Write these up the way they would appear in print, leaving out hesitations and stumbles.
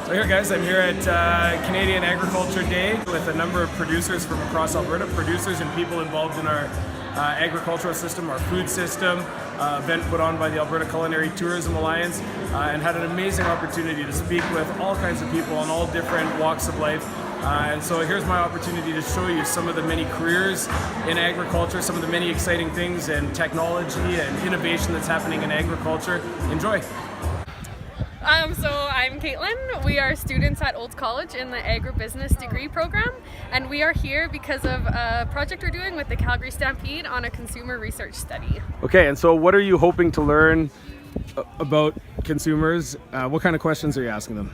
So here guys, I'm here at Canadian Agriculture Day with a number of producers from across Alberta, producers and people involved in our agricultural system, our food system, event put on by the Alberta Culinary Tourism Alliance, and had an amazing opportunity to speak with all kinds of people on all different walks of life. And so here's my opportunity to show you some of the many careers in agriculture, some of the many exciting things and technology and innovation that's happening in agriculture. Enjoy. So I'm Caitlin. We are students at Olds College in the agribusiness degree program, and we are here because of a project we're doing with the Calgary Stampede on a consumer research study. Okay, and so what are you hoping to learn about consumers? What kind of questions are you asking them?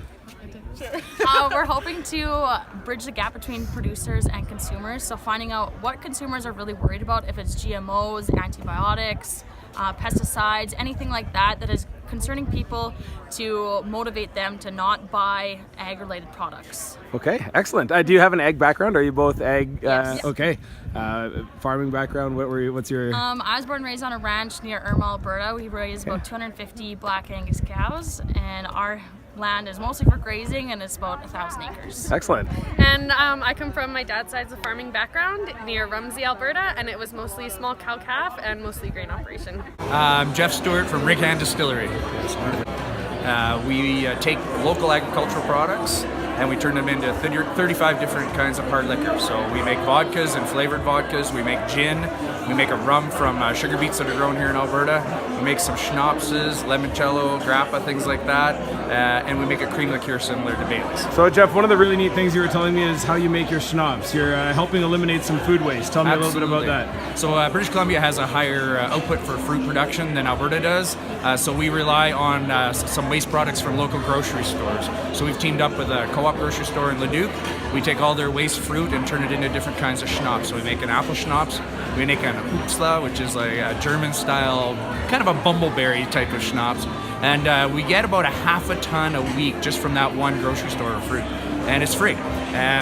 We're hoping to bridge the gap between producers and consumers, so finding out what consumers are really worried about, if it's GMOs, antibiotics, pesticides, anything like that that is concerning people, to motivate them to not buy ag-related products. Okay, excellent. Do you have an ag background? Are you both ag? Yes. Okay. Farming background. What's your? I was born and raised on a ranch near Irma, Alberta. We raise about 250 Black Angus cows, and our land is mostly for grazing, and it's about 1,000 acres. Excellent. And I come from my dad's side's a farming background near Rumsey, Alberta, and it was mostly small cow-calf and mostly grain operation. I'm Jeff Stewart from Righand Distillery. We take local agricultural products and we turn them into 35 different kinds of hard liquors. So we make vodkas and flavored vodkas, we make gin, we make a rum from sugar beets that are grown here in Alberta, we make some schnapses, limoncello, grappa, things like that, and we make a cream liqueur similar to Bailey's. So Jeff, one of the really neat things you were telling me is how you make your schnapps. You're helping eliminate some food waste. Tell me a little bit about that. So British Columbia has a higher output for fruit production than Alberta does, so we rely on some waste products from local grocery stores. So we've teamed up with a co-op grocery store in Leduc. We take all their waste fruit and turn it into different kinds of schnapps. So we make an apple schnapps, we make an Upsla, which is like a German style, kind of a bumbleberry type of schnapps. And we get about a half a ton a week just from that one grocery store of fruit. And it's free.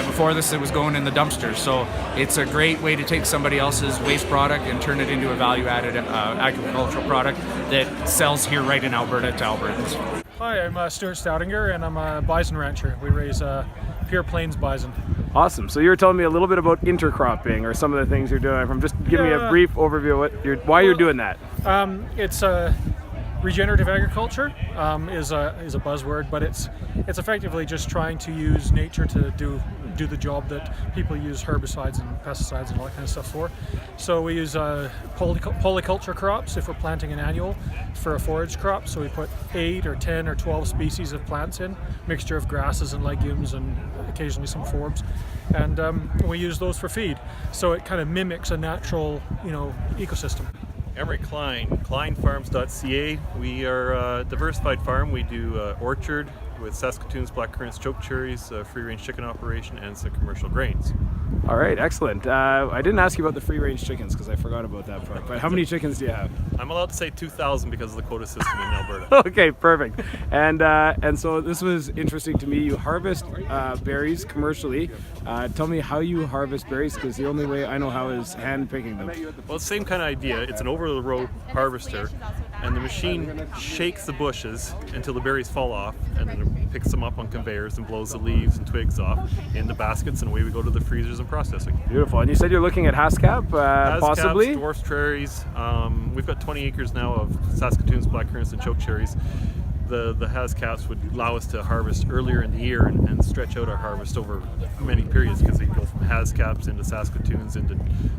Before this, it was going in the dumpsters. So it's a great way to take somebody else's waste product and turn it into a value-added agricultural product that sells here right in Alberta to Albertans. Hi, I'm Stuart Stoudinger, and I'm a bison rancher. We raise pure plains bison. Awesome. So you were telling me a little bit about intercropping or some of the things you're doing. Just give me a brief overview of why you're doing that. It's regenerative agriculture is a buzzword, but it's effectively just trying to use nature to do the job that people use herbicides and pesticides and all that kind of stuff for. So we use polyculture crops if we're planting an annual for a forage crop. So we put 8 or 10 or 12 species of plants in, mixture of grasses and legumes and occasionally some forbs, and we use those for feed. So it kind of mimics a natural, ecosystem. Emmerich Klein, kleinfarms.ca. We are a diversified farm. We do orchard with Saskatoon's blackcurrants, choke cherries, free-range chicken operation, and some commercial grains. All right, excellent. I didn't ask you about the free-range chickens because I forgot about that part. But how many chickens do you have? I'm allowed to say 2,000 because of the quota system in Alberta. Okay, perfect. And so this was interesting to me. You harvest berries commercially. Tell me how you harvest berries, because the only way I know how is hand picking them. Well, it's the same kind of idea. It's an over-the-road harvester, and the machine shakes the bushes until the berries fall off, and then it picks them up on conveyors and blows the leaves and twigs off into baskets, and away we go to the freezers and processing. Beautiful. And you said you're looking at Haskap, possibly? Dwarf cherries. We've got 20 acres now of Saskatoon's blackcurrants and choke cherries. The Haskaps would allow us to harvest earlier in the year and stretch out our harvest over many periods, because they go from Haskaps into Saskatoons into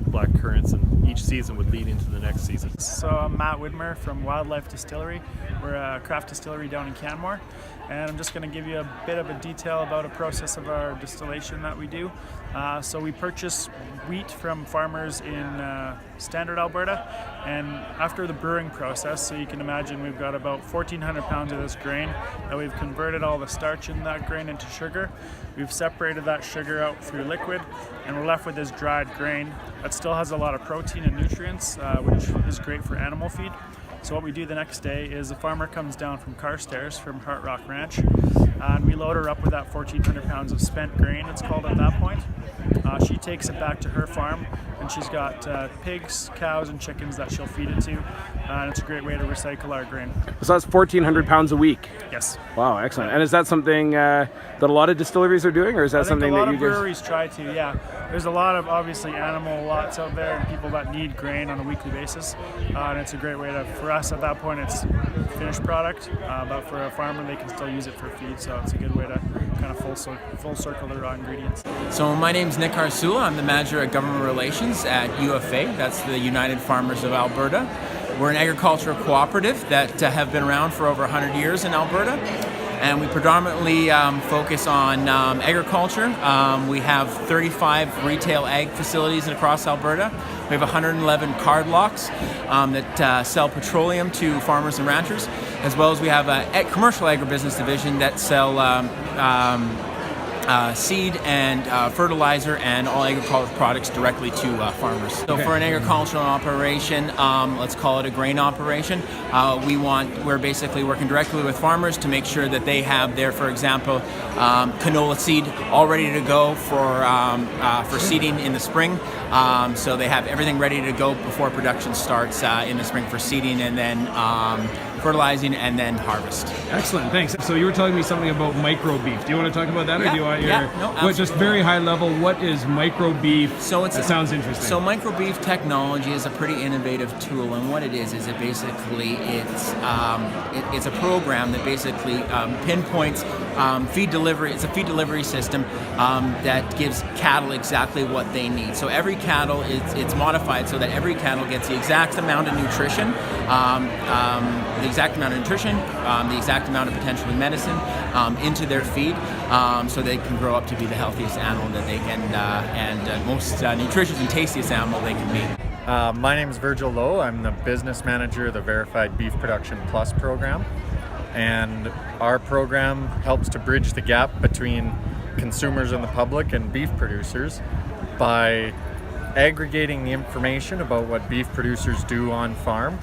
blackcurrants, and each season would lead into the next season. So I'm Matt Widmer from Wildlife Distillery. We're a craft distillery down in Canmore, and I'm just going to give you a bit of a detail about a process of our distillation that we do. So we purchase wheat from farmers in Standard, Alberta, and after the brewing process, so you can imagine we've got about 1,400 pounds of this grain that we've converted all the starch in that grain into sugar. We've separated that sugar out through liquid, and we're left with this dried grain that still has a lot of protein and nutrients, which is great for animal feed. So what we do the next day is the farmer comes down from Carstairs, from Heart Rock Ranch. and we load her up with that 1,400 pounds of spent grain, it's called at that point. She takes it back to her farm, and she's got pigs, cows, and chickens that she'll feed it to, and it's a great way to recycle our grain. So that's 1,400 pounds a week. Yes. Wow, excellent. And is that something that a lot of distilleries are doing, or is that I think something a lot that of you guys... breweries try to, yeah. There's a lot of, obviously, animal lots out there and people that need grain on a weekly basis, and it's a great way to, for us at that point, it's finished product, but for a farmer, they can still use it for feed, so it's a good way to kind of full circle their raw ingredients. So my name's Nick Arsula. I'm the manager of government relations at UFA. That's the United Farmers of Alberta. We're an agricultural cooperative that have been around for over 100 years in Alberta, and we predominantly focus on agriculture. We have 35 retail ag facilities across Alberta. We have 111 card locks that sell petroleum to farmers and ranchers, as well as we have a commercial agribusiness division that sell seed and fertilizer and all agricultural products directly to farmers. So for an agricultural operation, let's call it a grain operation, we're basically working directly with farmers to make sure that they have their, for example, canola seed all ready to go for seeding in the spring. So they have everything ready to go before production starts in the spring for seeding, and then fertilizing, and then harvest. Excellent, thanks. So you were telling me something about micro beef. Do you want to talk about that, or do you want just very high level? What is micro beef? So that sounds interesting. So micro beef technology is a pretty innovative tool, and what it is it basically it's a program that basically pinpoints feed delivery. It's a feed delivery system that gives cattle exactly what they need. So every cattle it's modified so that every cattle gets the exact amount of nutrition, the exact amount of nutrition, the exact amount of potentially medicine into their feed, so they can grow up to be the healthiest animal that they can and most nutritious and tastiest animal they can be. My name is Virgil Lowe. I'm the business manager of the Verified Beef Production Plus program, and our program helps to bridge the gap between consumers and the public and beef producers by aggregating the information about what beef producers do on farm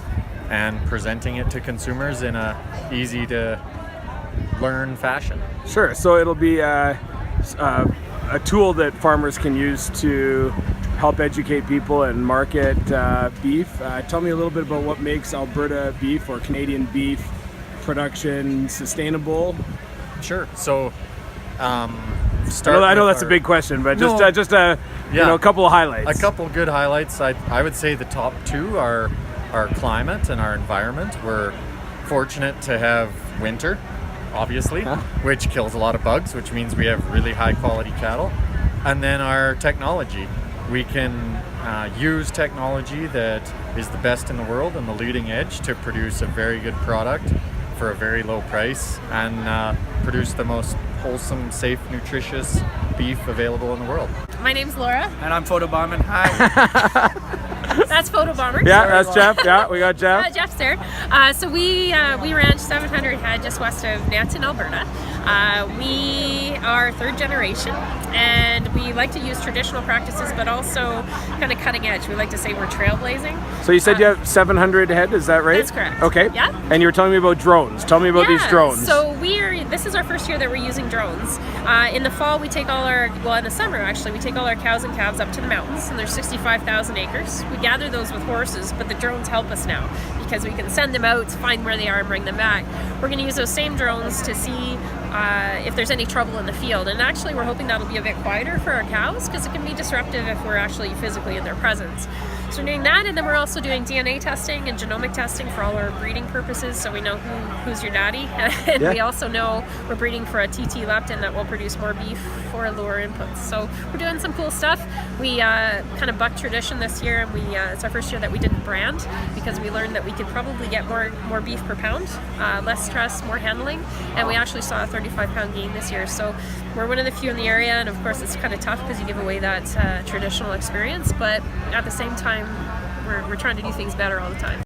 and presenting it to consumers in a easy to learn fashion. Sure, so it'll be a tool that farmers can use to help educate people and market beef. Tell me a little bit about what makes Alberta beef or Canadian beef production sustainable. Sure, so I know that's a big question, but just a couple of highlights. A couple good highlights. I would say the top two are our climate and our environment. We're fortunate to have winter, obviously, which kills a lot of bugs, which means we have really high quality cattle. And then our technology. We can use technology that is the best in the world and the leading edge to produce a very good product for a very low price and produce the most wholesome, safe, nutritious beef available in the world. My name's Laura. And I'm Photo Bomber. Hi. That's Photo Bomber. Yeah, that's Jeff. Yeah, we got Jeff. Jeff's there. So we ranch 700 head just west of Nanton, Alberta. We are third generation, and we like to use traditional practices, but also kind of cutting edge. We like to say we're trailblazing. So you said you have 700 head, is that right? That's correct. Okay. Yeah. And you were telling me about drones. Tell me about these drones. So this is our first year that we're using drones. In the fall, in the summer actually, we take all our cows and calves up to the mountains, and there's 65,000 acres. We gather those with horses, but the drones help us now because we can send them out, find where they are, and bring them back. We're going to use those same drones to see if there's any trouble in the field, and actually we're hoping that'll be a bit quieter for our cows because it can be disruptive if we're actually physically in their presence. So we're doing that, and then we're also doing DNA testing and genomic testing for all our breeding purposes, so we know who's your daddy, and we also know we're breeding for a TT leptin that will produce more beef for lower inputs. So we're doing some cool stuff. We kind of bucked tradition this year, and it's our first year that we didn't brand because we learned that we could probably get more beef per pound, less stress, more handling, and we actually saw a 35-pound gain this year. So we're one of the few in the area, and of course it's kind of tough because you give away that traditional experience, but at the same time we're trying to do things better all the time.